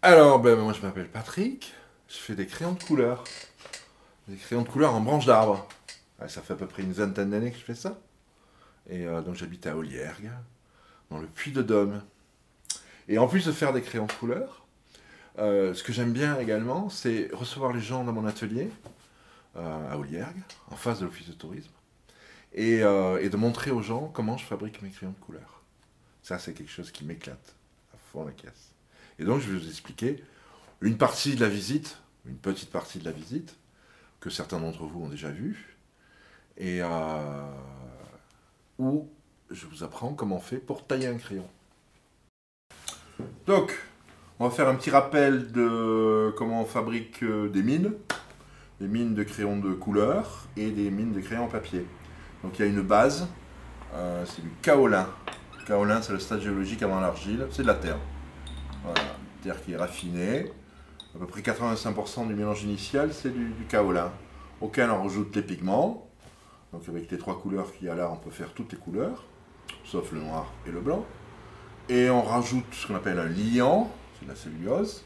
Alors, moi je m'appelle Patrick, je fais des crayons de couleur. Des crayons de couleur en branche d'arbre. Ouais, ça fait à peu près une vingtaine d'années que je fais ça. Et donc j'habite à Oliergue, dans le Puy-de-Dôme. Et en plus de faire des crayons de couleur, ce que j'aime bien également, c'est recevoir les gens dans mon atelier, à Oliergue, en face de l'office de tourisme, et de montrer aux gens comment je fabrique mes crayons de couleur. Ça, c'est quelque chose qui m'éclate à fond la caisse. Et donc, je vais vous expliquer une partie de la visite, une petite partie de la visite, que certains d'entre vous ont déjà vue, et où je vous apprends comment on fait pour tailler un crayon. Donc, on va faire un petit rappel de comment on fabrique des mines de crayons de couleur et des mines de crayons en papier. Donc, il y a une base, c'est du kaolin. Le kaolin, c'est le stade géologique avant l'argile, c'est de la terre. Voilà, terre qui est raffinée. À peu près 85% du mélange initial, c'est du kaolin, auquel on rajoute les pigments. Donc avec les trois couleurs qu'il y a là, on peut faire toutes les couleurs, sauf le noir et le blanc. Et on rajoute ce qu'on appelle un liant, c'est de la cellulose,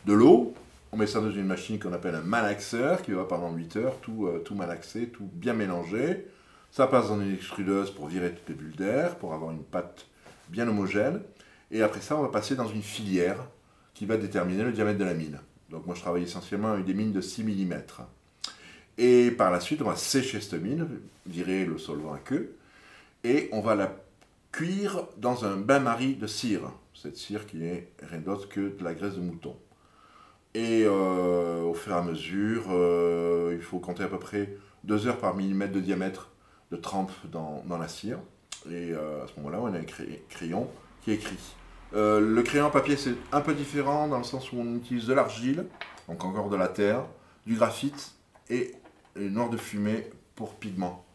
de l'eau. On met ça dans une machine qu'on appelle un malaxeur, qui va pendant 8 heures tout malaxer, tout bien mélanger. Ça passe dans une extrudeuse pour virer toutes les bulles d'air, pour avoir une pâte bien homogène. Et après ça, on va passer dans une filière qui va déterminer le diamètre de la mine. Donc moi je travaille essentiellement avec des mines de 6 mm. Et par la suite, on va sécher cette mine, virer le solvant à queue, et on va la cuire dans un bain-marie de cire. Cette cire qui n'est rien d'autre que de la graisse de mouton. Et au fur et à mesure, il faut compter à peu près 2 heures par millimètre de diamètre de trempe dans la cire. Et à ce moment-là, on a un crayon qui est écrit. Le crayon en papier, c'est un peu différent dans le sens où on utilise de l'argile, donc encore de la terre, du graphite et noir de fumée pour pigment.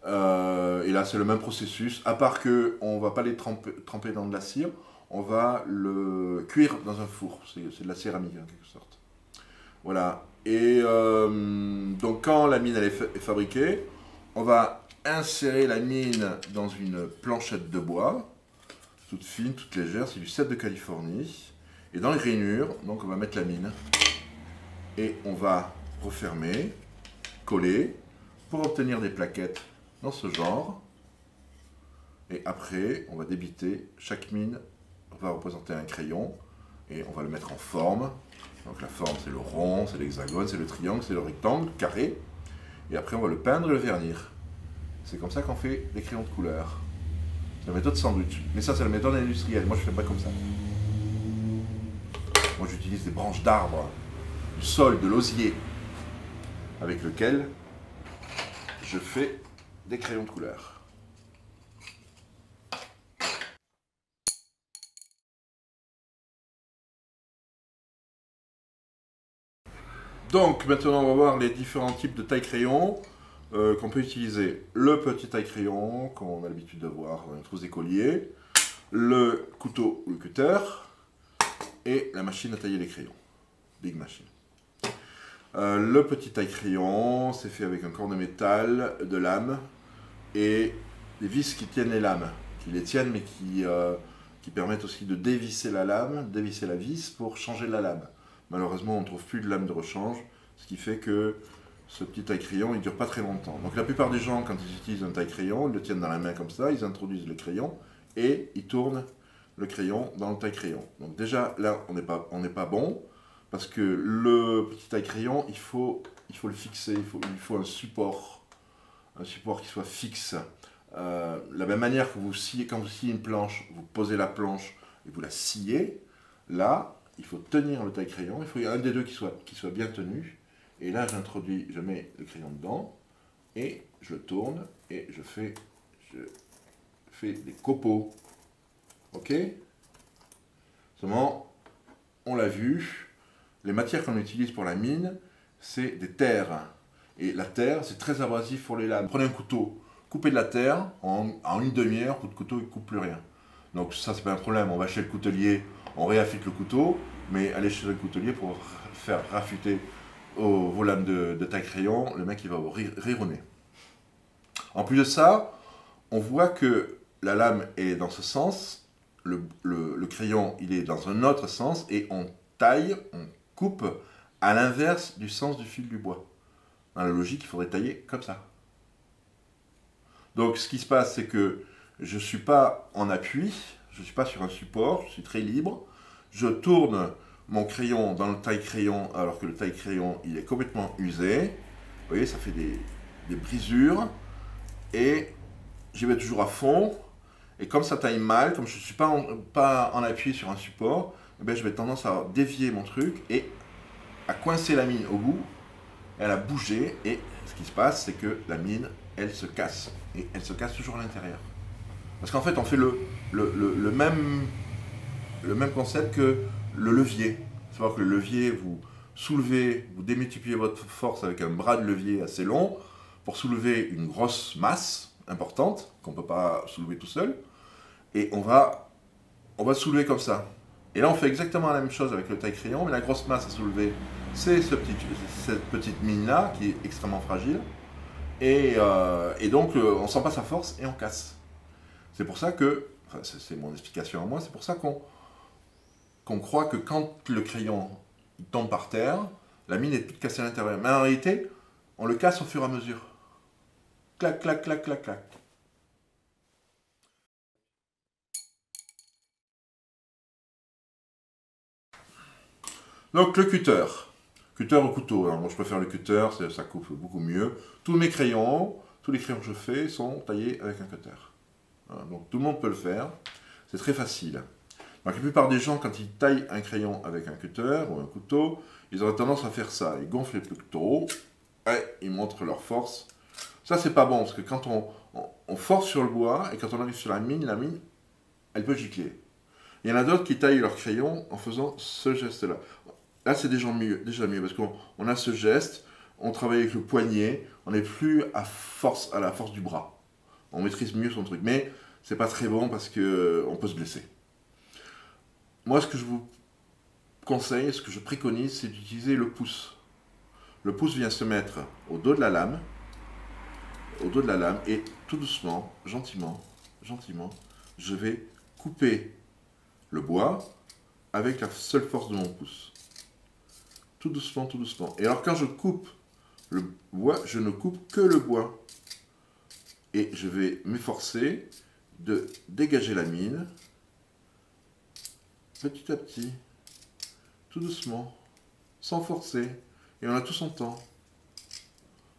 Et là, c'est le même processus, à part qu'on ne va pas les tremper dans de la cire, on va le cuire dans un four. C'est de la céramique en quelque sorte. Voilà. Et donc, quand la mine elle est fabriquée, on va insérer la mine dans une planchette de bois, toute fine, toute légère, c'est du cèdre de Californie. Et dans les rainures, donc on va mettre la mine et on va refermer, coller, pour obtenir des plaquettes dans ce genre. Et après, on va débiter, chaque mine va représenter un crayon et on va le mettre en forme. Donc la forme, c'est le rond, c'est l'hexagone, c'est le triangle, c'est le rectangle, carré. Et après, on va le peindre et le vernir. C'est comme ça qu'on fait des crayons de couleur. C'est la méthode sandwich. Mais ça, c'est la méthode industrielle. Moi, je ne fais pas comme ça. Moi, j'utilise des branches d'arbres, du sol, de l'osier, avec lequel je fais des crayons de couleur. Donc, maintenant, on va voir les différents types de taille-crayon qu'on peut utiliser. Le petit taille-crayon, qu'on a l'habitude de voir dans les trousses d'écolier, le couteau ou le cutter, et la machine à tailler les crayons. Big Machine. Le petit taille-crayon, c'est fait avec un corps de métal, de lame, et des vis qui tiennent les lames, qui les tiennent, mais qui permettent aussi de dévisser la lame, dévisser la vis pour changer la lame. Malheureusement, on ne trouve plus de lame de rechange, ce qui fait que ce petit taille-crayon, il ne dure pas très longtemps. Donc la plupart des gens, quand ils utilisent un taille-crayon, ils le tiennent dans la main comme ça, ils introduisent le crayon, et ils tournent le crayon dans le taille-crayon. Donc déjà, là, on n'est pas bon, parce que le petit taille-crayon, il faut le fixer, il faut un support qui soit fixe. La même manière que quand vous sciez une planche, vous posez la planche et vous la sciez, là, il faut tenir le taille-crayon, il faut un des deux qui soit bien tenu, et là, je mets le crayon dedans, et je le tourne, et je fais des copeaux. Ok? Seulement, on l'a vu, les matières qu'on utilise pour la mine, c'est des terres. Et la terre, c'est très abrasif pour les lames. Prenez un couteau, coupez de la terre, en une demi-heure, votre couteau ne coupe plus rien. Donc ça, c'est pas un problème, on va chez le coutelier, on réaffûte le couteau, mais allez chez le coutelier pour faire raffûter vos lames de taille-crayon, le mec il va vous rire au nez. En plus de ça, on voit que la lame est dans ce sens, le crayon, il est dans un autre sens et on taille, on coupe à l'inverse du sens du fil du bois. Dans la logique, il faudrait tailler comme ça. Donc ce qui se passe, c'est que je ne suis pas en appui, je ne suis pas sur un support, je suis très libre. Je tourne mon crayon dans le taille-crayon alors que le taille-crayon, il est complètement usé. Vous voyez, ça fait des brisures. Et j'y vais toujours à fond. Et comme ça taille mal, comme je ne suis pas en appui sur un support, eh bien, je vais tendance à dévier mon truc et à coincer la mine au bout. Elle a bougé et ce qui se passe, c'est que la mine, elle se casse. Et elle se casse toujours à l'intérieur. Parce qu'en fait, on fait le même concept que le levier. C'est-à-dire que le levier, vous soulevez, vous démultipliez votre force avec un bras de levier assez long pour soulever une grosse masse importante qu'on ne peut pas soulever tout seul. Et on va soulever comme ça. Et là, on fait exactement la même chose avec le taille-crayon, mais la grosse masse à soulever, c'est cette petite mine-là qui est extrêmement fragile. Et donc, on ne sent pas sa force et on casse. C'est pour ça que, enfin, c'est mon explication à moi, c'est pour ça qu'on croit que quand le crayon il tombe par terre, la mine est toute cassée à l'intérieur. Mais en réalité, on le casse au fur et à mesure. Clac, clac, clac, clac, clac. Donc le cutter. Cutter au couteau. Alors, moi je préfère le cutter, ça coupe beaucoup mieux. Tous les crayons que je fais sont taillés avec un cutter. Voilà, donc tout le monde peut le faire. C'est très facile. Donc la plupart des gens, quand ils taillent un crayon avec un cutter ou un couteau, ils auraient tendance à faire ça. Ils gonflent les couteaux et ils montrent leur force. Ça, c'est pas bon, parce que quand on force sur le bois, et quand on arrive sur la mine, elle peut gicler. Il y en a d'autres qui taillent leur crayon en faisant ce geste-là. Là, c'est déjà mieux, parce qu'on a ce geste, on travaille avec le poignet, on n'est plus à la force du bras. On maîtrise mieux son truc, mais c'est pas très bon parce qu'on peut se blesser. Moi, ce que je vous conseille, ce que je préconise, c'est d'utiliser le pouce. Le pouce vient se mettre au dos de la lame, et tout doucement, gentiment, je vais couper le bois avec la seule force de mon pouce. Tout doucement, tout doucement. Et alors quand je coupe le bois, je ne coupe que le bois. Et je vais m'efforcer de dégager la mine, petit à petit, tout doucement, sans forcer. Et on a tout son temps.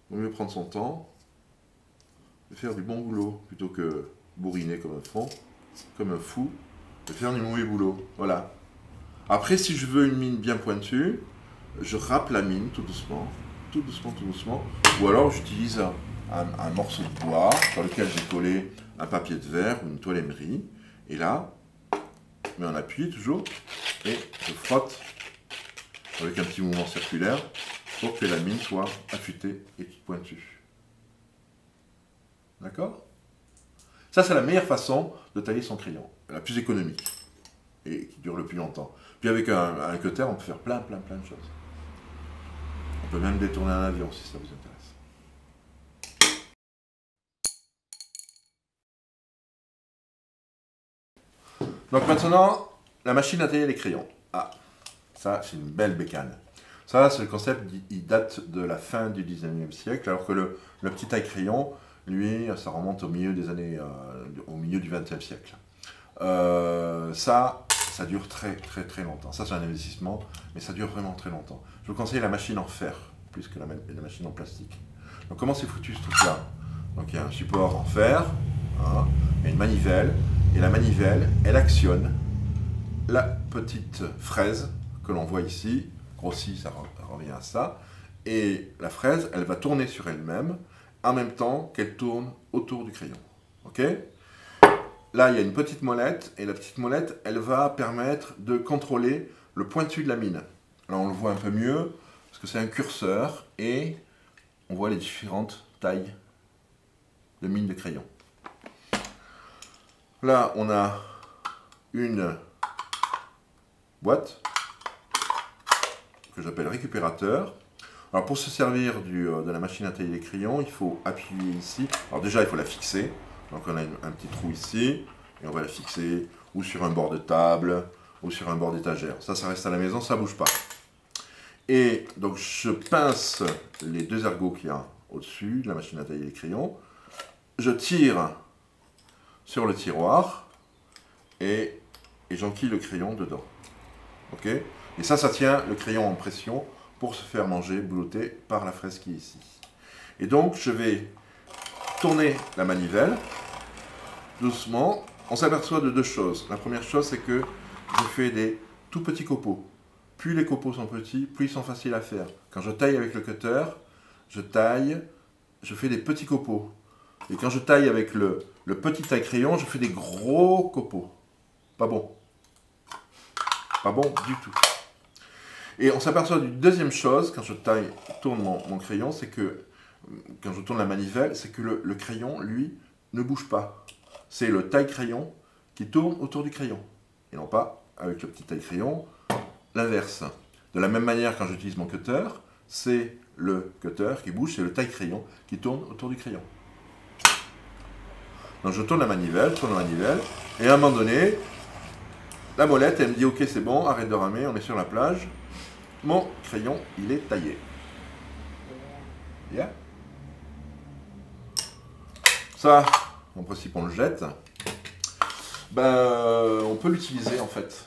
Il vaut mieux prendre son temps, de faire du bon boulot, plutôt que bourriner comme un fou, de faire du mauvais boulot. Voilà. Après, si je veux une mine bien pointue, je râpe la mine tout doucement, tout doucement, tout doucement. Ou alors j'utilise un morceau de bois sur lequel j'ai collé un papier de verre ou une toile émerie. Et là, je mets en appui toujours et je frotte avec un petit mouvement circulaire pour que la mine soit affûtée et pointue. D'accord? Ça, c'est la meilleure façon de tailler son crayon, la plus économique et qui dure le plus longtemps. Puis avec un cutter, on peut faire plein de choses. On peut même détourner un avion si ça vous intéresse. Donc maintenant, la machine à tailler les crayons. Ah, ça c'est une belle bécane. Ça, c'est le concept, il date de la fin du 19e siècle, alors que le petit taille-crayon, lui, ça remonte au milieu des années, au milieu du 20e siècle. Ça dure très longtemps. Ça, c'est un investissement, mais ça dure vraiment très longtemps. Je vous conseille la machine en fer, plus que la machine en plastique. Donc, comment c'est foutu ce truc-là? Donc, il y a un support en fer, hein, il y a une manivelle, et la manivelle, elle actionne la petite fraise que l'on voit ici, grossie, ça revient à ça, et la fraise, elle va tourner sur elle-même, en même temps qu'elle tourne autour du crayon. Ok? Là, il y a une petite molette, et la petite molette, elle va permettre de contrôler le pointu de la mine. Là, on le voit un peu mieux, parce que c'est un curseur, et on voit les différentes tailles de mine de crayon. Là, on a une boîte que j'appelle récupérateur. Alors, pour se servir de la machine à tailler les crayons, il faut appuyer ici. Alors déjà, il faut la fixer. Donc on a un petit trou ici, Et on va la fixer ou sur un bord de table ou sur un bord d'étagère. Ça reste à la maison, ça ne bouge pas. Et donc je pince les deux ergots qu'il y a au-dessus de la machine à tailler les crayons. Je tire sur le tiroir et j'enquille le crayon dedans. Ok? Et ça tient le crayon en pression pour se faire manger, boulotter par la fraise qui est ici. Et donc je vais tourner la manivelle doucement. On s'aperçoit de deux choses. La première chose, c'est que je fais des tout petits copeaux. Plus les copeaux sont petits, plus ils sont faciles à faire. Quand je taille avec le cutter, je fais des petits copeaux. Et quand je taille avec le petit taille-crayon, je fais des gros copeaux. Pas bon. Pas bon du tout. Et on s'aperçoit d'une deuxième chose, quand je tourne mon crayon, c'est que, quand je tourne la manivelle, c'est que le crayon, lui, ne bouge pas. C'est le taille-crayon qui tourne autour du crayon. Et non pas, avec le petit taille-crayon, l'inverse. De la même manière, quand j'utilise mon cutter, c'est le cutter qui bouge, c'est le taille-crayon qui tourne autour du crayon. Donc je tourne la manivelle, et à un moment donné, la molette, elle me dit « Ok, c'est bon, arrête de ramer, on est sur la plage. » Mon crayon, il est taillé. Yeah. Ça, en principe, on le jette. Ben, on peut l'utiliser, en fait.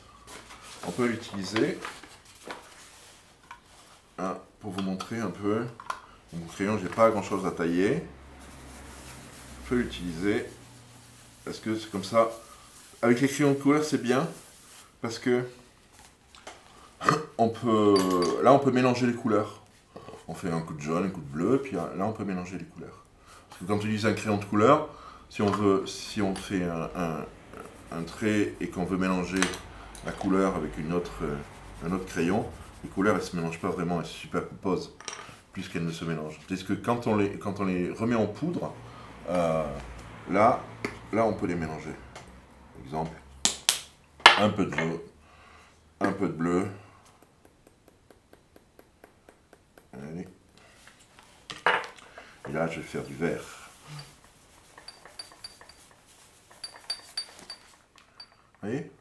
On peut l'utiliser. Ah, pour vous montrer un peu. Mon crayon, j'ai pas grand-chose à tailler. Je peux l'utiliser. Parce que c'est comme ça. Avec les crayons de couleur, c'est bien. Parce que là, on peut mélanger les couleurs. On fait un coup de jaune, un coup de bleu, puis là, on peut mélanger les couleurs. Parce que quand on utilise un crayon de couleur, si on fait un trait et qu'on veut mélanger la couleur avec un autre crayon, les couleurs, elles ne se mélangent pas vraiment, elles se superposent, puisqu'elles ne se mélangent. Parce que quand on les remet en poudre, là, on peut les mélanger. Exemple, un peu de jaune, un peu de bleu. Allez. Et là, je vais faire du vert. Vous voyez?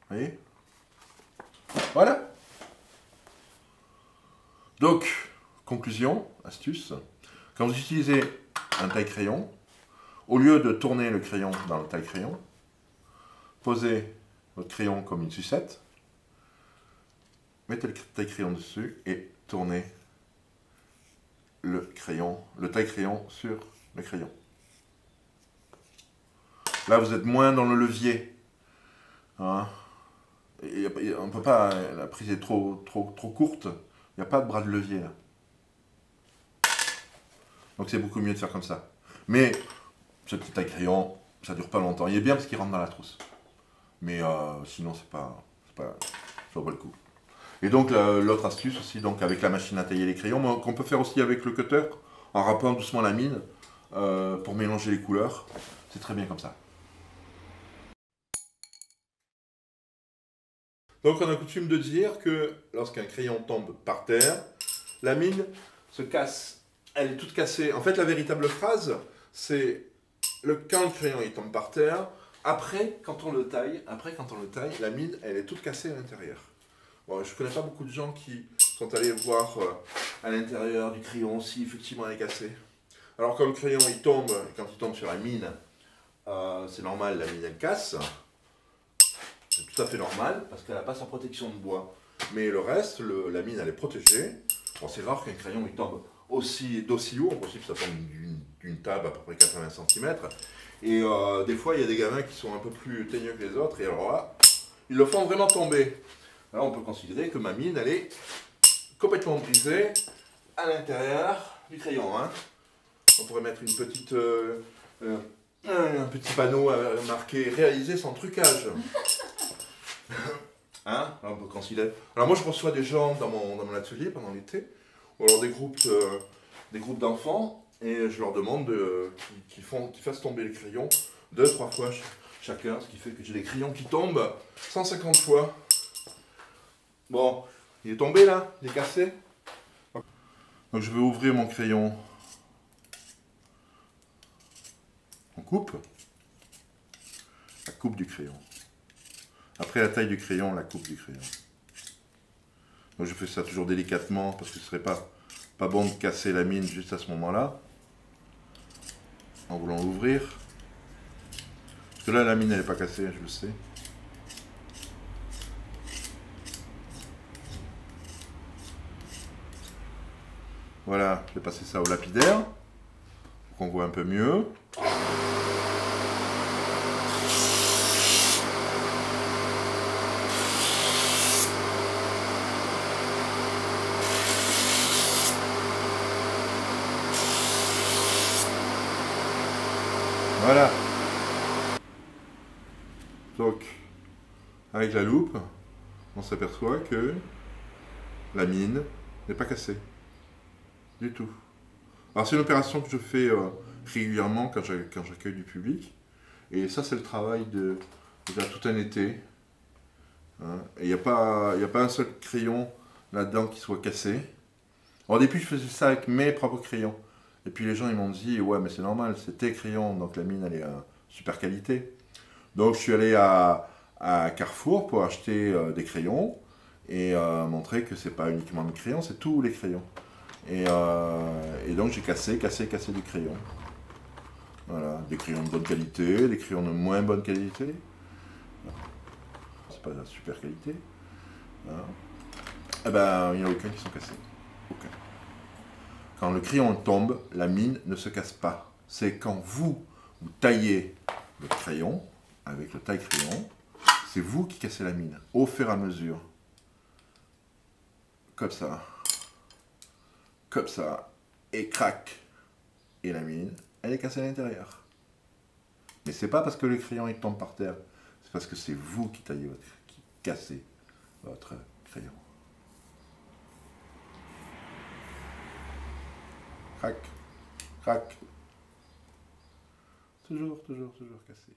Vous voyez? Voilà. Donc, conclusion, astuce. Quand vous utilisez un taille-crayon, au lieu de tourner le crayon dans le taille-crayon, posez votre crayon comme une sucette, mettez le taille-crayon dessus et tournez le taille-crayon sur le crayon. Là, vous êtes moins dans le levier. Hein? On peut pas, la prise est trop courte. Il n'y a pas de bras de levier là. Donc c'est beaucoup mieux de faire comme ça. Mais ce petit taille-crayon, ça dure pas longtemps. Il est bien parce qu'il rentre dans la trousse. Mais sinon, ça vaut pas le coup. Et donc l'autre astuce aussi, donc avec la machine à tailler les crayons, qu'on peut faire aussi avec le cutter, en râpant doucement la mine, pour mélanger les couleurs. C'est très bien comme ça. Donc on a coutume de dire que lorsqu'un crayon tombe par terre, la mine se casse. Elle est toute cassée. En fait, la véritable phrase, c'est quand le crayon il tombe par terre, après quand on le taille, la mine elle est toute cassée à l'intérieur. Bon, je ne connais pas beaucoup de gens qui sont allés voir à l'intérieur du crayon si effectivement elle est cassée. Alors quand le crayon quand il tombe sur la mine, c'est normal, la mine elle casse. C'est tout à fait normal parce qu'elle n'a pas sa protection de bois. Mais le reste, la mine elle est protégée. Bon, c'est rare qu'un crayon il tombe d'aussi haut, en principe ça tombe d'une table à peu près 80 cm. Et des fois il y a des gamins qui sont un peu plus teigneux que les autres et alors là, ils le font vraiment tomber. Là on peut considérer que ma mine elle est complètement brisée à l'intérieur du crayon. Hein. On pourrait mettre un petit panneau marqué « Réalisé sans trucage ». Hein? Là, on peut considérer. Alors moi je reçois des gens dans mon atelier pendant l'été, ou alors des groupes d'enfants, et je leur demande qu'ils fassent tomber les crayons 2-3 fois chacun, ce qui fait que j'ai des crayons qui tombent 150 fois. Bon, il est tombé là, il est cassé. Donc je vais ouvrir mon crayon en coupe. La coupe du crayon. Après la taille du crayon, la coupe du crayon. Donc je fais ça toujours délicatement parce que ce serait pas bon de casser la mine juste à ce moment-là. En voulant l'ouvrir. Parce que là la mine elle n'est pas cassée, je le sais. Voilà, je vais passer ça au lapidaire. Pour qu'on voit un peu mieux. Voilà. Donc, avec la loupe, on s'aperçoit que la mine n'est pas cassée. Du tout. Alors c'est une opération que je fais régulièrement quand j'accueille du public. Et ça c'est le travail de déjà tout un été. Hein. Et il n'y a pas un seul crayon là-dedans qui soit cassé. Alors, au début je faisais ça avec mes propres crayons. Et puis les gens ils m'ont dit ouais mais c'est normal, c'est tes crayons, donc la mine elle est super qualité. Donc je suis allé à Carrefour pour acheter des crayons et montrer que c'est pas uniquement mes crayons, c'est tous les crayons. Et donc j'ai cassé du crayon. Voilà, des crayons de bonne qualité, des crayons de moins bonne qualité. C'est pas de la super qualité. Voilà. Eh ben, il n'y en a aucun qui sont cassés. Aucun. Quand le crayon tombe, la mine ne se casse pas. C'est quand vous taillez le crayon, avec le taille-crayon, c'est vous qui cassez la mine, au fur et à mesure. Comme ça. Comme ça, et crac, et la mine, elle est cassée à l'intérieur. Mais c'est pas parce que le crayon il tombe par terre, c'est parce que c'est vous qui taillez qui cassez votre crayon. Crac, crac. Toujours cassé.